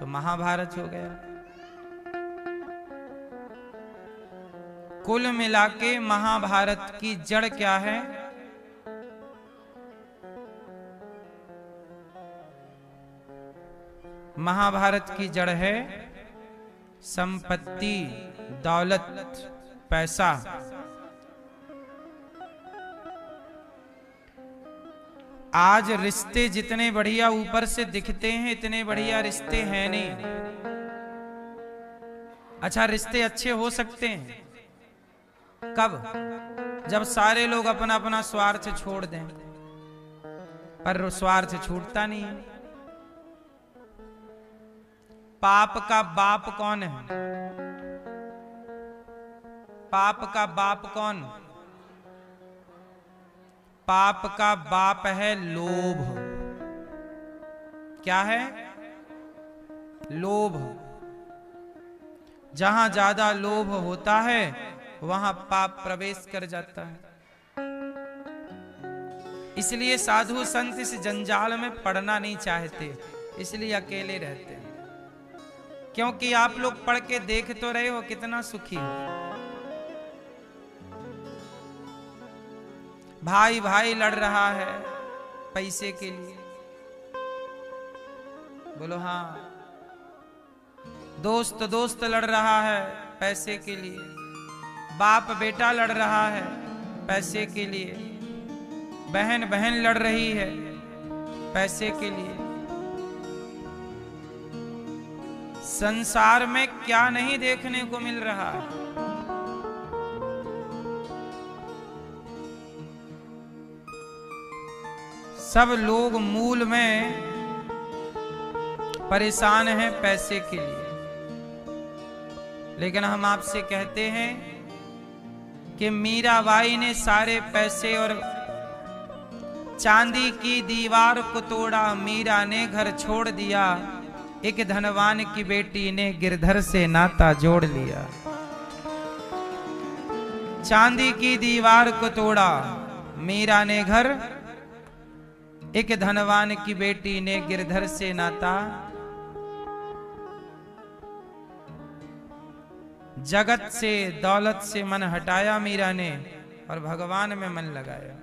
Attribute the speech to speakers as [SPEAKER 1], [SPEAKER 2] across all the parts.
[SPEAKER 1] तो महाभारत हो गया। कुल मिलाके महाभारत की जड़ क्या है? महाभारत की जड़ है संपत्ति, दौलत, पैसा। आज रिश्ते जितने बढ़िया ऊपर से दिखते हैं, इतने बढ़िया रिश्ते हैं नहीं। अच्छा, रिश्ते अच्छे हो सकते हैं कब? जब सारे लोग अपना अपना स्वार्थ छोड़ दें, पर स्वार्थ छूटता नहीं है। पाप का बाप कौन है? पाप का बाप कौन? पाप का बाप है लोभ। क्या है? लोभ। जहां ज्यादा लोभ होता है वहां पाप प्रवेश कर जाता है। इसलिए साधु संत इस जंजाल में पड़ना नहीं चाहते, इसलिए अकेले रहते हैं। क्योंकि आप लोग पढ़ के देख तो रहे हो कितना सुखी हो। भाई भाई लड़ रहा है पैसे के लिए, बोलो हाँ। दोस्त दोस्त लड़ रहा है पैसे के लिए, बाप बेटा लड़ रहा है पैसे के लिए, बहन बहन लड़ रही है पैसे के लिए। संसार में क्या नहीं देखने को मिल रहा है। सब लोग मूल में परेशान हैं पैसे के लिए। लेकिन हम आपसे कहते हैं कि मीराबाई ने सारे पैसे और चांदी की दीवार को तोड़ा, मीरा ने घर छोड़ दिया, एक धनवान की बेटी ने गिरधर से नाता जोड़ लिया। चांदी की दीवार को तोड़ा मीरा ने घर, एक धनवान की बेटी ने गिरधर से नाता। जगत से दौलत से मन हटाया मीरा ने और भगवान में मन लगाया।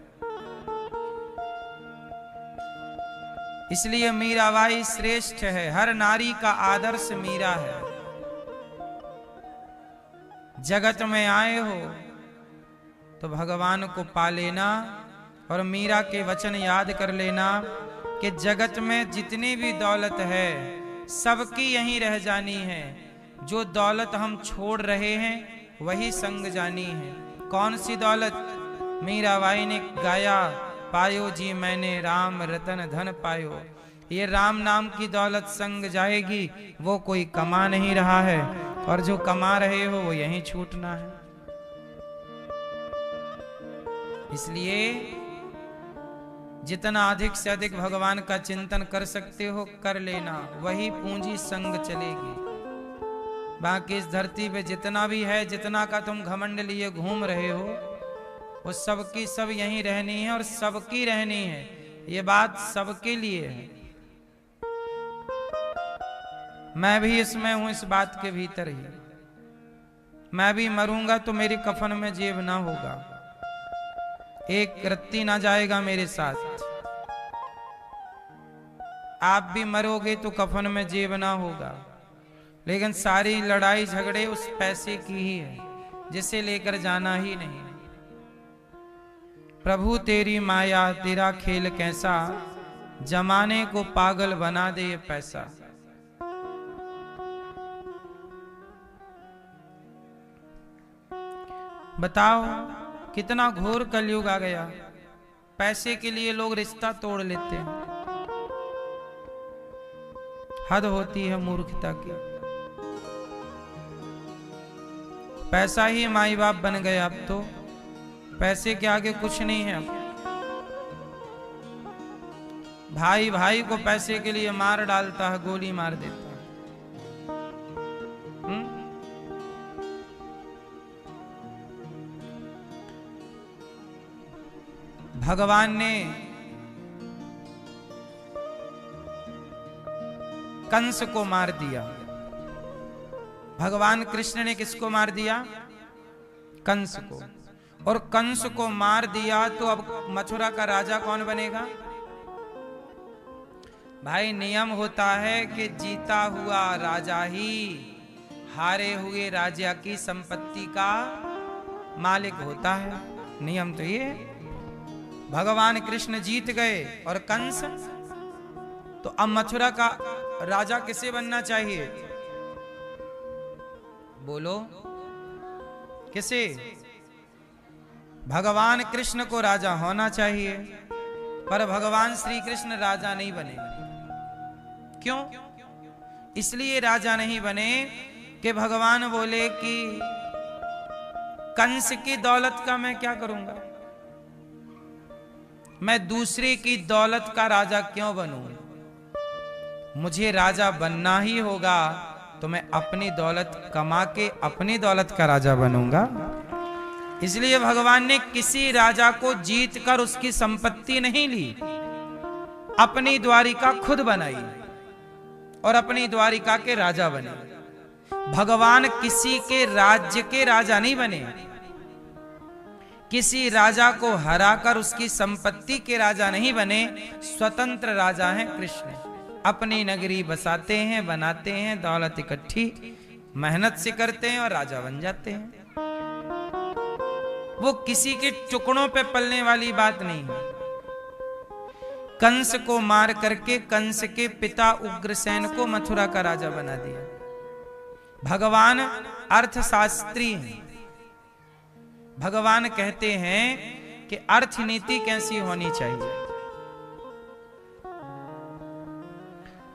[SPEAKER 1] इसलिए मीराबाई श्रेष्ठ है। हर नारी का आदर्श मीरा है। जगत में आए हो तो भगवान को पा लेना और मीरा के वचन याद कर लेना कि जगत में जितनी भी दौलत है सबकी यहीं रह जानी है। जो दौलत हम छोड़ रहे हैं वही संग जानी है। कौन सी दौलत? मीराबाई ने गाया, पायो जी मैंने राम रतन धन पायो। ये राम नाम की दौलत संग जाएगी, वो कोई कमा नहीं रहा है, और जो कमा रहे हो वो यहीं छूटना है। इसलिए जितना अधिक से अधिक भगवान का चिंतन कर सकते हो कर लेना, वही पूंजी संग चलेगी। बाकी इस धरती पे जितना भी है, जितना का तुम घमंड लिए घूम रहे हो, वो सबकी सब यहीं रहनी है और सबकी रहनी है। ये बात सबके लिए है। मैं भी इसमें हूं, इस बात के भीतर ही। मैं भी मरूंगा तो मेरी कफन में जेब ना होगा, एक रत्ती ना जाएगा मेरे साथ। आप भी मरोगे तो कफन में जेब ना होगा। लेकिन सारी लड़ाई झगड़े उस पैसे की ही है जिसे लेकर जाना ही नहीं। प्रभु तेरी माया तेरा खेल कैसा, जमाने को पागल बना दे ये पैसा। बताओ कितना घोर कलयुग आ गया। पैसे के लिए लोग रिश्ता तोड़ लेते हैं। हद होती है मूर्खता की। पैसा ही माई बाप बन गए। अब तो पैसे के आगे कुछ नहीं है। अब भाई भाई को पैसे के लिए मार डालता है, गोली मार देता है। भगवान ने कंस को मार दिया। भगवान कृष्ण ने किसको मार दिया? कंस को। और कंस को मार दिया तो अब मथुरा का राजा कौन बनेगा? भाई नियम होता है कि जीता हुआ राजा ही हारे हुए राजा की संपत्ति का मालिक होता है। नियम तो ये। भगवान कृष्ण जीत गए और कंस, तो अब मथुरा का राजा किसे बनना चाहिए? बोलो किसे? भगवान कृष्ण को राजा होना चाहिए, पर भगवान श्री कृष्ण राजा नहीं बने। क्यों? इसलिए राजा नहीं बने कि भगवान बोले कि कंस की दौलत का मैं क्या करूंगा, मैं दूसरे की दौलत का राजा क्यों बनूं? मुझे राजा बनना ही होगा तो मैं अपनी दौलत कमा के अपनी दौलत का राजा बनूंगा। इसलिए भगवान ने किसी राजा को जीत कर उसकी संपत्ति नहीं ली, अपनी द्वारिका खुद बनाई और अपनी द्वारिका के राजा बने। भगवान किसी के राज्य के राजा नहीं बने, किसी राजा को हराकर उसकी संपत्ति के राजा नहीं बने। स्वतंत्र राजा हैं कृष्ण। अपनी नगरी बसाते हैं, बनाते हैं, दौलत इकट्ठी मेहनत से करते हैं और राजा बन जाते हैं। वो किसी के टुकड़ों पे पलने वाली बात नहीं है। कंस को मार करके कंस के पिता उग्रसेन को मथुरा का राजा बना दिया। भगवान अर्थशास्त्री हैं। भगवान कहते हैं कि अर्थनीति कैसी होनी चाहिए।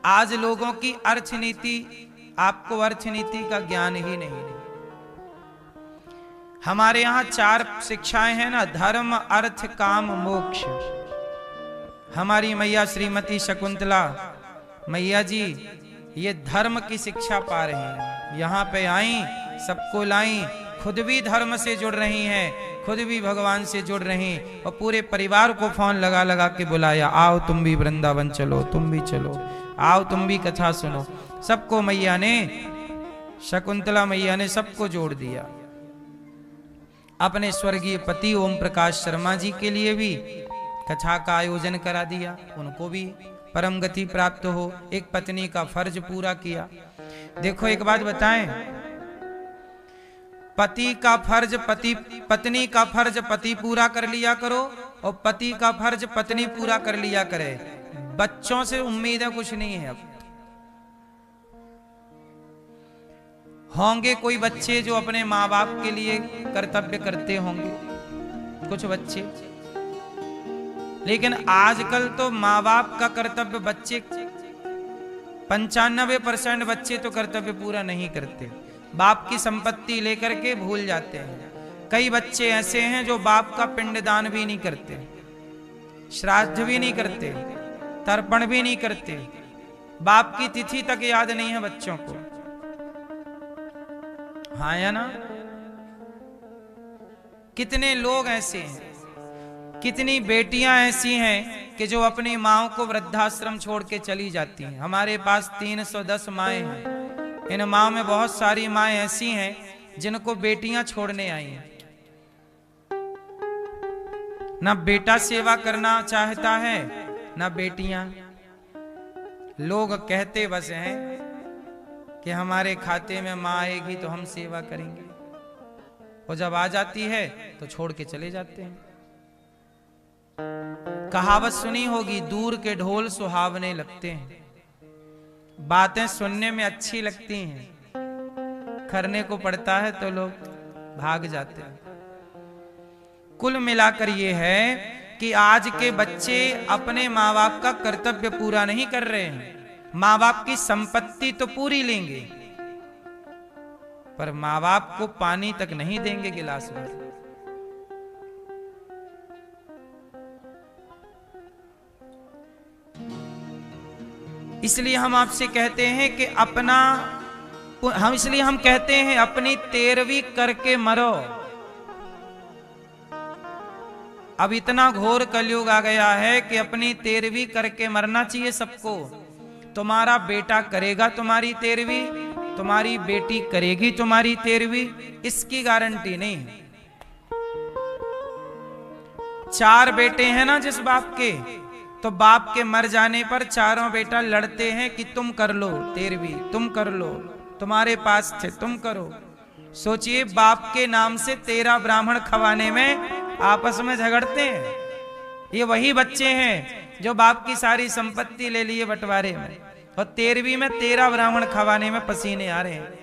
[SPEAKER 1] आज लोगों की अर्थनीति, आपको अर्थनीति का ज्ञान ही नहीं। हमारे यहां 4 शिक्षाएं हैं ना, धर्म अर्थ काम मोक्ष। हमारी मैया श्रीमती शकुंतला मैया जी ये धर्म की शिक्षा पा रही हैं। यहाँ पे आई, सबको लाई, खुद भी धर्म से जुड़ रही हैं, खुद भी भगवान से जुड़ रही, और पूरे परिवार को फोन लगा लगा के बुलाया, आओ तुम भी वृंदावन चलो, तुम भी चलो, आओ तुम भी कथा सुनो। सबको मैया ने, शकुंतला मैया ने सबको जोड़ दिया। अपने स्वर्गीय पति ओम प्रकाश शर्मा जी के लिए भी कथा का आयोजन करा दिया, उनको भी परम गति प्राप्त हो। एक पत्नी का फर्ज पूरा किया। देखो एक बात बताएं, पति का फर्ज पत्नी का फर्ज पति पूरा कर लिया करो, और पति का फर्ज पत्नी पूरा कर लिया करे। बच्चों से उम्मीद है कुछ नहीं है। अब होंगे कोई बच्चे जो अपने माँ बाप के लिए कर्तव्य करते होंगे, कुछ बच्चे, लेकिन आजकल तो माँ बाप का कर्तव्य बच्चे 95% बच्चे तो कर्तव्य पूरा नहीं करते। बाप की संपत्ति लेकर के भूल जाते हैं। कई बच्चे ऐसे हैं जो बाप का पिंडदान भी नहीं करते, श्राद्ध भी नहीं करते, तर्पण भी नहीं करते, बाप की तिथि तक याद नहीं है बच्चों को। हाँ या ना? कितने लोग ऐसे हैं, कितनी बेटियां ऐसी हैं कि जो अपनी माओ को वृद्धाश्रम छोड़ के चली जाती हैं। हमारे पास 310 माएँ हैं। इन माँ में बहुत सारी माएँ ऐसी हैं जिनको बेटियां छोड़ने आई हैं। ना बेटा सेवा करना चाहता है, ना बेटियां। लोग कहते बस हैं कि हमारे खाते में माँ आएगी तो हम सेवा करेंगे, और जब आ जाती है तो छोड़ के चले जाते हैं। कहावत सुनी होगी, दूर के ढोल सुहावने लगते हैं। बातें सुनने में अच्छी लगती हैं, करने को पड़ता है तो लोग भाग जाते हैं। कुल मिलाकर ये है कि आज के बच्चे अपने माँ बाप का कर्तव्य पूरा नहीं कर रहे हैं। माँ बाप की संपत्ति तो पूरी लेंगे, पर माँ बाप को पानी तक नहीं देंगे गिलास भर। इसलिए हम आपसे कहते हैं कि हम कहते हैं अपनी 13वीं करके मरो। अब इतना घोर कलयुग आ गया है कि अपनी 13वीं करके मरना चाहिए सबको। तुम्हारा बेटा करेगा तुम्हारी 13वीं, तुम्हारी बेटी करेगी तुम्हारी 13वीं, इसकी गारंटी नहीं है। 4 बेटे हैं ना जिस बाप के, तो बाप के मर जाने पर चारों बेटा लड़ते हैं कि तुम कर लो 13वीं, तुम कर लो, तुम्हारे पास थे तुम करो। सोचिए, बाप के नाम से 13 ब्राह्मण खवाने में आपस में झगड़ते हैं। ये वही बच्चे हैं जो बाप की सारी संपत्ति ले लिए बंटवारे में, और 13वीं में 13 ब्राह्मण खवाने में पसीने आ रहे हैं।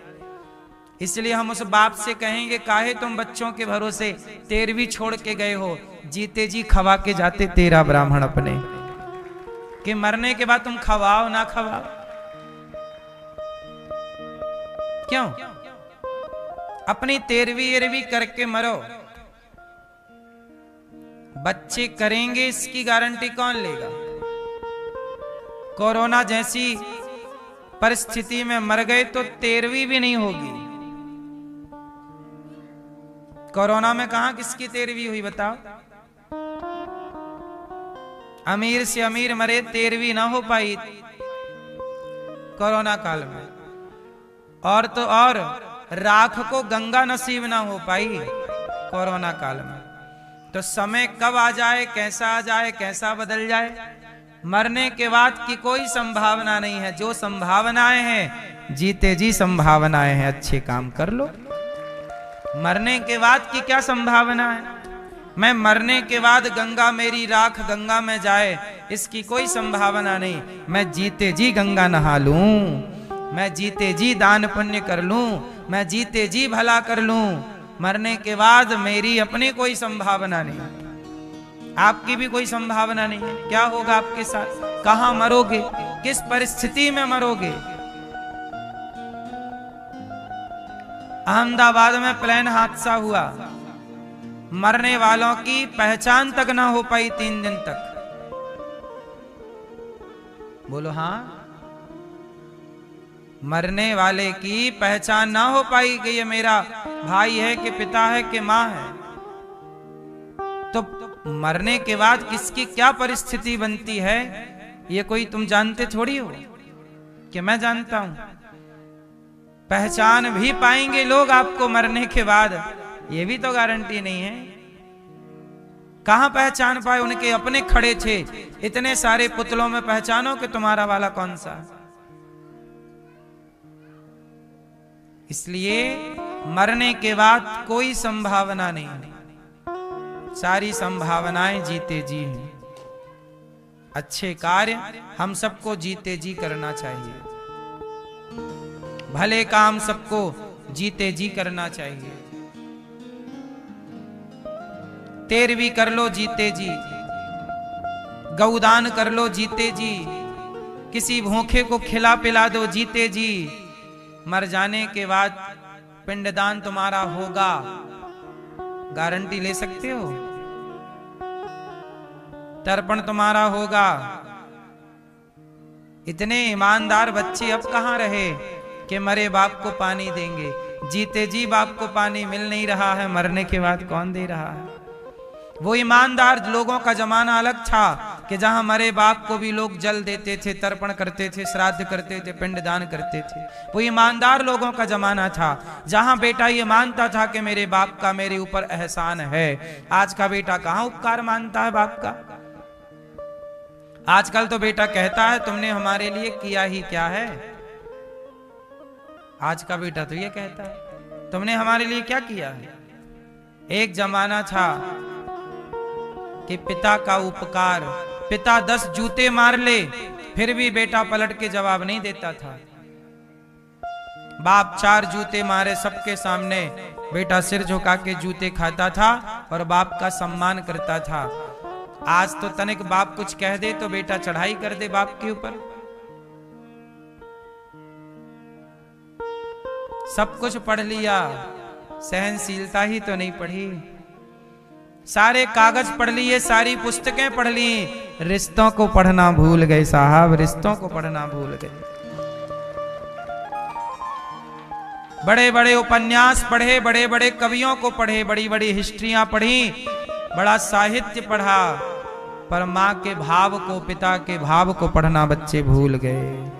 [SPEAKER 1] इसलिए हम उस बाप से कहेंगे, काहे तुम बच्चों के भरोसे 13वीं छोड़ के गए हो, जीते जी खवा के जाते 13 ब्राह्मण अपने, कि मरने के बाद तुम खवाओ ना खवाओ। क्यों? अपनी 13वीं करके मरो। बच्चे करेंगे इसकी गारंटी कौन लेगा? कोरोना जैसी परिस्थिति में मर गए तो 13वीं भी नहीं होगी। कोरोना में कहां किसकी 13वीं हुई बताओ? अमीर से अमीर मरे, 13वीं ना हो पाई कोरोना काल में। और तो और राख को गंगा नसीब ना हो पाई कोरोना काल में। तो समय कब आ जाए, कैसा आ जाए, कैसा बदल जाए, मरने के बाद की कोई संभावना नहीं है। जो संभावनाएं हैं जीते जी संभावनाएं हैं, अच्छे काम कर लो। मरने के बाद की क्या संभावना है? मैं मरने के बाद गंगा मेरी राख गंगा में जाए, इसकी कोई संभावना नहीं। मैं जीते जी गंगा नहा लूं, मैं जीते जी दान पुण्य कर लूं, मैं जीते जी भला कर लूं। मरने के बाद मेरी अपनी कोई संभावना नहीं, आपकी भी कोई संभावना नहीं है। क्या होगा आपके साथ? कहां मरोगे, किस परिस्थिति में मरोगे? अहमदाबाद में प्लेन हादसा हुआ, मरने वालों की पहचान तक ना हो पाई 3 दिन तक। बोलो हाँ। मरने वाले की पहचान ना हो पाई कि ये मेरा भाई है कि पिता है कि मां है। तो मरने के बाद किसकी क्या परिस्थिति बनती है, ये कोई तुम जानते थोड़ी हो कि मैं जानता हूं। पहचान भी पाएंगे लोग आपको मरने के बाद, ये भी तो गारंटी नहीं है। कहां पहचान पाए? उनके अपने खड़े थे, इतने सारे पुतलों में पहचानो कि तुम्हारा वाला कौन सा। इसलिए मरने के बाद कोई संभावना नहीं, सारी संभावनाएं जीते जी हैं। अच्छे कार्य हम सबको जीते जी करना चाहिए, भले काम सबको जीते जी करना चाहिए। 13वीं कर लो जीते जी, गौदान कर लो जीते जी, किसी भूखे को खिला पिला दो जीते जी। मर जाने के बाद पिंडदान तुम्हारा होगा, गारंटी ले सकते हो? तर्पण तुम्हारा होगा। इतने ईमानदार बच्चे अब कहां रहे कि मरे बाप को पानी देंगे? जीते जी बाप को पानी मिल नहीं रहा है, मरने के बाद कौन दे रहा है? वो ईमानदार लोगों का जमाना अलग था कि जहां मरे बाप को भी लोग जल देते थे, तर्पण करते थे, श्राद्ध करते थे, पिंडदान करते थे। वो ईमानदार लोगों का जमाना था, जहां बेटा ये मानता था कि मेरे बाप का मेरे ऊपर एहसान है। आज का बेटा कहां उपकार मानता है बाप का? आजकल तो बेटा कहता है तुमने हमारे लिए किया ही क्या है। आज का बेटा तो ये कहता है तुमने हमारे लिए क्या किया है। एक जमाना था कि पिता का उपकार, पिता 10 जूते मार ले फिर भी बेटा पलट के जवाब नहीं देता था। बाप 4 जूते मारे सबके सामने, बेटा सिर झुका के जूते खाता था और बाप का सम्मान करता था। आज तो तनिक बाप कुछ कह दे तो बेटा चढ़ाई कर दे बाप के ऊपर। सब कुछ पढ़ लिया, सहनशीलता ही तो नहीं पढ़ी। सारे कागज पढ़ लिए, सारी पुस्तकें पढ़ ली, रिश्तों को पढ़ना भूल गए साहब, रिश्तों को पढ़ना भूल गए। बड़े बड़े उपन्यास पढ़े, बड़े बड़े कवियों को पढ़े, बड़ी बड़ी हिस्ट्रियां पढ़ी, बड़ा साहित्य पढ़ा, पर मां के भाव को, पिता के भाव को पढ़ना बच्चे भूल गए।